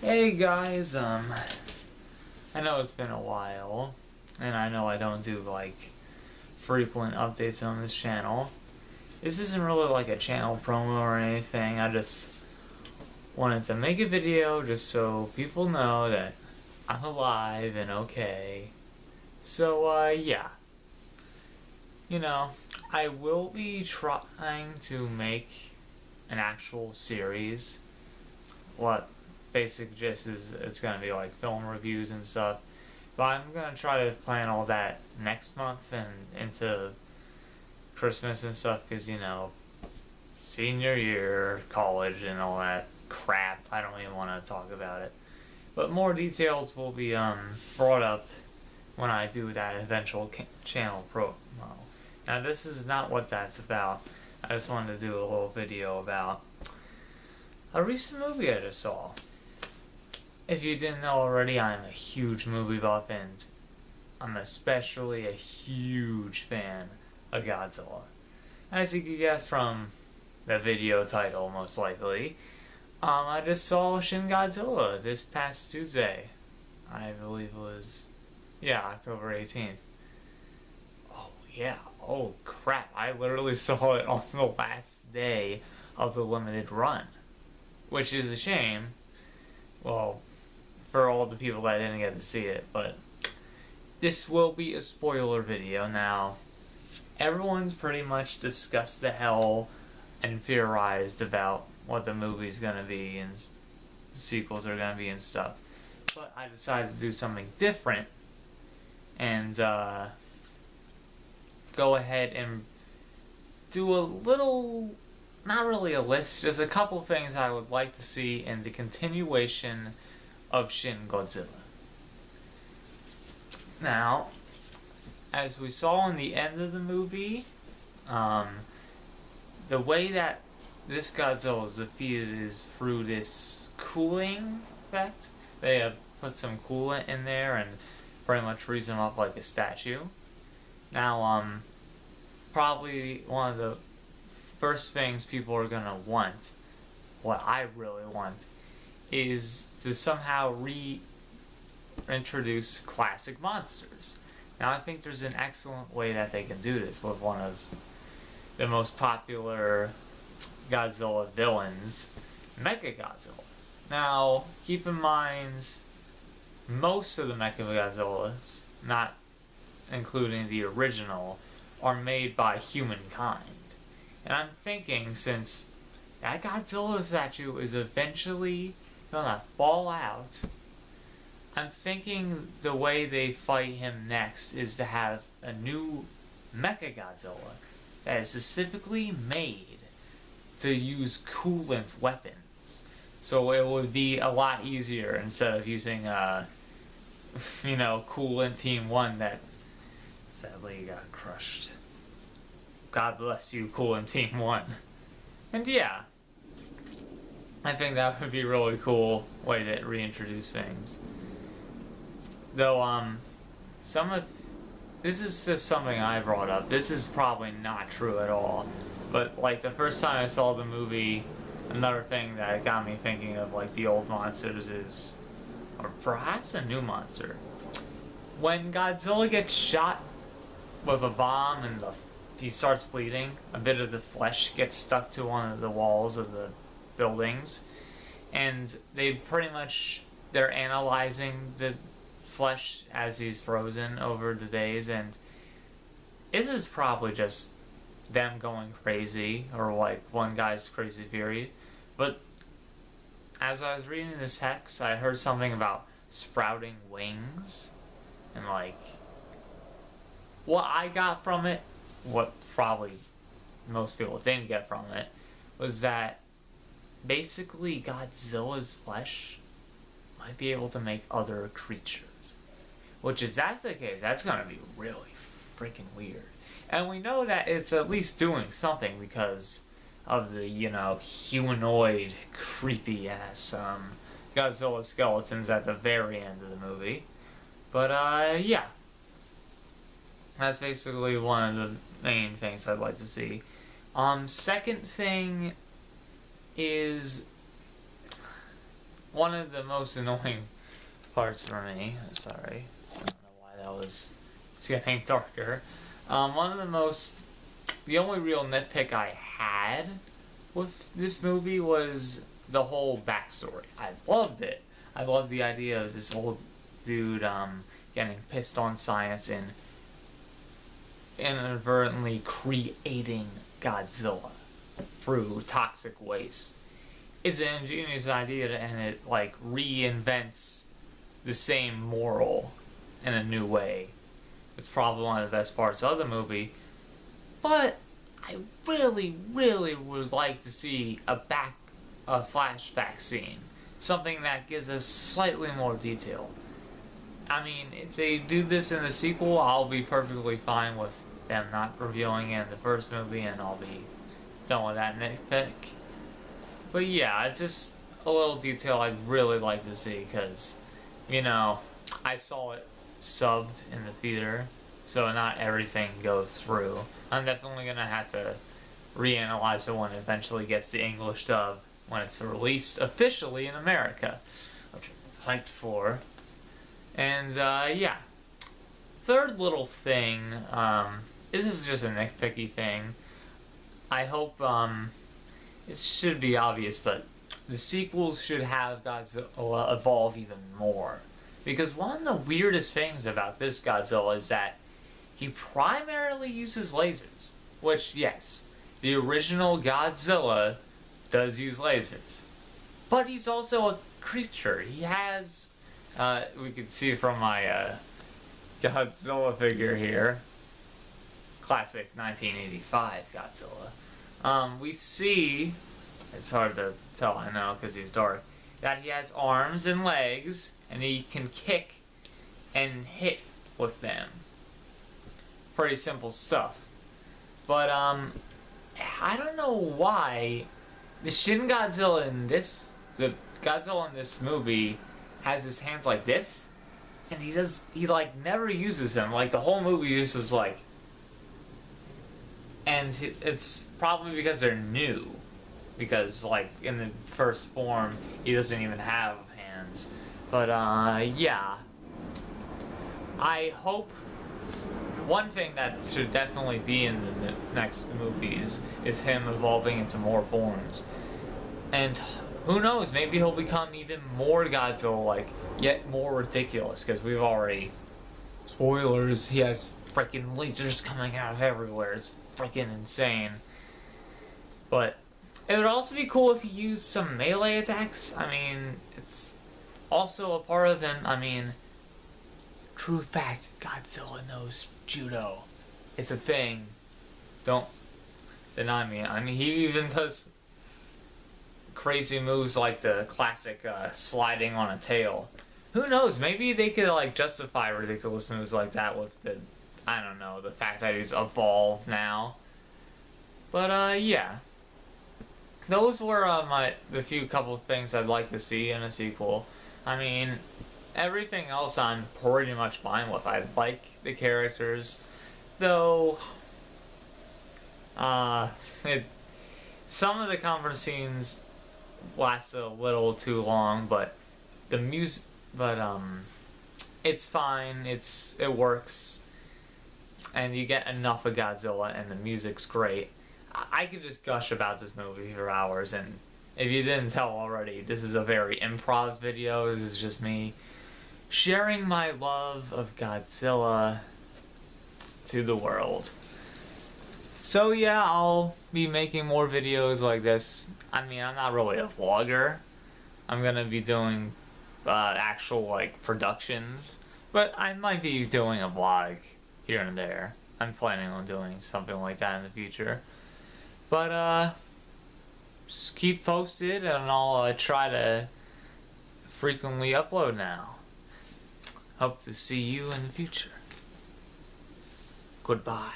Hey guys, I know it's been a while, and I know I don't do like frequent updates on this channel. This isn't really like a channel promo or anything. I just wanted to make a video just so people know that I'm alive and okay. So, yeah. You know, I will be trying to make an actual series. What basic gist is it's gonna be like film reviews and stuff. But I'm gonna try to plan all that next month and into Christmas and stuff because senior year, college, and all that crap. I don't even want to talk about it. But more details will be brought up when I do that eventual channel promo. Now this is not what that's about. I just wanted to do a little video about a recent movie I just saw. If you didn't know already, I'm a huge movie buff and I'm especially a huge fan of Godzilla. As you can guess from the video title, most likely, I just saw Shin Godzilla this past Tuesday. I believe it was, October 18th. Oh, yeah. Oh, crap. I literally saw it on the last day of the limited run. Which is a shame. Well, for all the people that didn't get to see it, but this will be a spoiler video. Now, everyone's pretty much discussed the hell and theorized about what the movie's gonna be and sequels are gonna be and stuff. But I decided to do something different and go ahead and do a little, not really a list, just a couple things I would like to see in the continuation of Shin Godzilla. Now, as we saw in the end of the movie, the way that this Godzilla is defeated is through this cooling effect. They have put some coolant in there and pretty much freeze him up like a statue. Now, probably one of the first things people are gonna want, what I really want, is to somehow reintroduce classic monsters. Now I think there's an excellent way that they can do this with one of the most popular Godzilla villains, Mechagodzilla. Now, keep in mind, most of the Mechagodzillas, not including the original, are made by humankind. And I'm thinking, since that Godzilla statue is eventually gonna fall out, I'm thinking the way they fight him next is to have a new Mechagodzilla that is specifically made to use coolant weapons. So it would be a lot easier instead of using, Coolant Team 1 that sadly got crushed. God bless you, Coolant Team 1. And yeah, I think that would be a really cool way to reintroduce things. Though, this is just something I brought up. This is probably not true at all. But, like, the first time I saw the movie, another thing that got me thinking of, like, the old monsters is, or perhaps a new monster. When Godzilla gets shot with a bomb and he starts bleeding, a bit of the flesh gets stuck to one of the walls of the buildings, and they're analyzing the flesh as he's frozen over the days, and this is probably just them going crazy, or like one guy's crazy theory. But as I was reading this text, I heard something about sprouting wings, and like what I got from it, what probably most people didn't get from it, was that basically Godzilla's flesh might be able to make other creatures. Which, if that's the case, that's gonna be really freaking weird. And we know that it's at least doing something because of the, humanoid, creepy-ass Godzilla skeletons at the very end of the movie. But, yeah. That's basically one of the main things I'd like to see. Second thing is one of the most annoying parts for me. Sorry, I don't know why that was. It's getting darker. The only real nitpick I had with this movie was the whole backstory. I loved it. I loved the idea of this old dude getting pissed on science and inadvertently creating Godzilla through toxic waste. It's an ingenious idea, and it like reinvents the same moral in a new way. It's probably one of the best parts of the movie, but I really, really would like to see a flashback scene, something that gives us slightly more detail. I mean, if they do this in the sequel, I'll be perfectly fine with them not revealing it in the first movie, and I'll be done with that nitpick. But yeah, it's just a little detail I'd really like to see, because, you know, I saw it subbed in the theater, so not everything goes through. I'm definitely going to have to reanalyze it when it eventually gets the English dub, when it's released officially in America, which I'm hyped for. And, yeah. Third little thing, this is just a nitpicky thing. I hope, it should be obvious, but the sequels should have Godzilla evolve even more. Because one of the weirdest things about this Godzilla is that he primarily uses lasers. Which, yes, the original Godzilla does use lasers. But he's also a creature. He has, we can see from my Godzilla figure here, classic 1985 Godzilla. We see, it's hard to tell, I know, because he's dark, that he has arms and legs, and he can kick and hit with them. Pretty simple stuff. But, I don't know why the Shin Godzilla in this, the Godzilla in this movie has his hands like this, and he like never uses them. Like the whole movie uses like, and it's probably because they're new, because like in the first form he doesn't even have hands. But yeah, I hope. One thing that should definitely be in the next movies is him evolving into more forms. And who knows, maybe he'll become even more Godzilla, like, yet more ridiculous, because we've already... Spoilers, he has freaking lasers coming out of everywhere. It's freaking insane. But it would also be cool if he used some melee attacks. I mean, it's also a part of him. I mean, true fact, Godzilla knows judo. It's a thing. Don't deny me. I mean, he even does crazy moves like the classic sliding on a tail. Who knows? Maybe they could like justify ridiculous moves like that with the, I don't know, the fact that he's evolved now. But yeah, those were the few couple of things I'd like to see in a sequel. I mean, everything else I'm pretty much fine with. I like the characters, though some of the conference scenes lasted a little too long, but the music, it's fine. It works, and you get enough of Godzilla, and the music's great. I could just gush about this movie for hours, and if you didn't tell already, this is a very improv video. This is just me sharing my love of Godzilla to the world. So yeah, I'll be making more videos like this. I mean, I'm not really a vlogger. I'm gonna be doing actual like productions, but I might be doing a vlog here and there. I'm planning on doing something like that in the future. But just keep posted, and I'll try to frequently upload now. Hope to see you in the future. Goodbye.